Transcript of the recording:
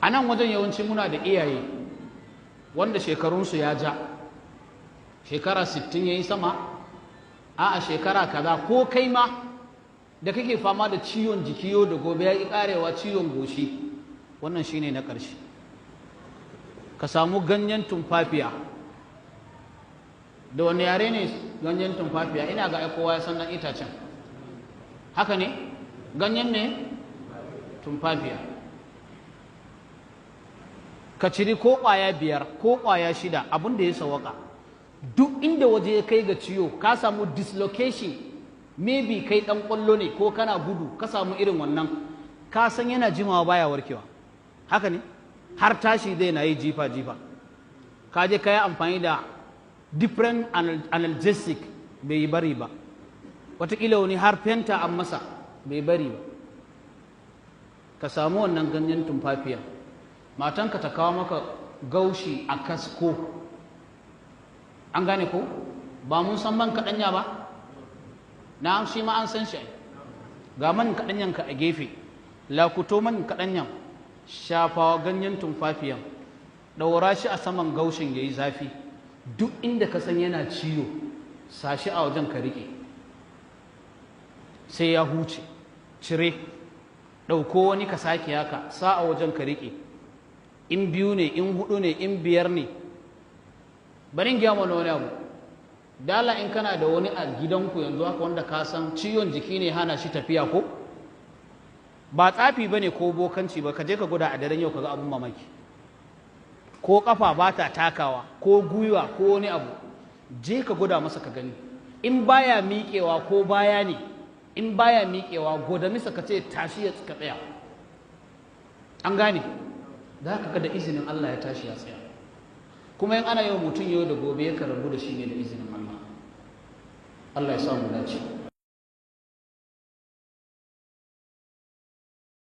a nan wajen yawanci muna da iyaye wanda shekarunsu ya ja, shekara 60 ya yi sama, a shekara kaza, ko kai ma da kake fama da ciwon jiki yau da gobe ya ƙi ƙarewa, ciwon goshi, wannan shine na ƙarshe. Ka samu ganyen tumfafiya. Da wani yare ne ganyen tumfafiya? Ina ga kowa ya san nan itacen, haka ne? Ganyen ne tumfafiya. Ka ciri ko ƙwaya 5 ko ƙwaya 6, abin da ya sawaka. Duk inda waje ya kai ga ciwo, ka samu dislocation, maybe kai ɗan ƙwallo ne ko kana gudu, ka samu irin wannan, ka san yana jimawa baya warkewa, haka ne? Har tashi zai na yi jifa-jifa. Ka je ka yi amfani da different analgesic, bai bari ba. Wataƙila wani har fenta an masa, bai bari ba. Ka samu wannan ganyen tumfafiya, matanka ta kawo maka gaushi a kasko. An gane ko? Ba mun san man kaɗanya ba? Na shi ma an san shi. Ga man kaɗanyanka a gefe, lakuto man kaɗanyan, shafawa ganyen tumfafiyan, ɗaura shi a saman gaushin ya yi zafi. Duk inda ka san yana ciwo, sashi a wajen ka riƙe, sai ya huce, cire, ɗauko wani ka sake haka, sa a wajen ka riƙe. In 2 ne, in 4 ne, in 5 ne. Bari in gaya mana wani abu. Dala in kana da wani a gidanku yanzu haka wanda ka san ciwon jiki ne hana shi tafiya ko? Ba tsafi ba ne ko bokanci ba, ka je ka gwada a daren yau ka ga abin mamaki. Ko kafa ba ta takawa, ko gwiwa, ko wani abu, je ka gwada masa ka gani. In baya miƙewa ko baya ne, in baya miƙewa, gwada misa ka ce tashi ya ka tsaya. An gane? Za ka ga da izinin Allah ya tashi ya tsaya. Kuma in ana yau mutum yau da gobe ya rabu da shi ne da izinin Allah. Allah ya samu dace.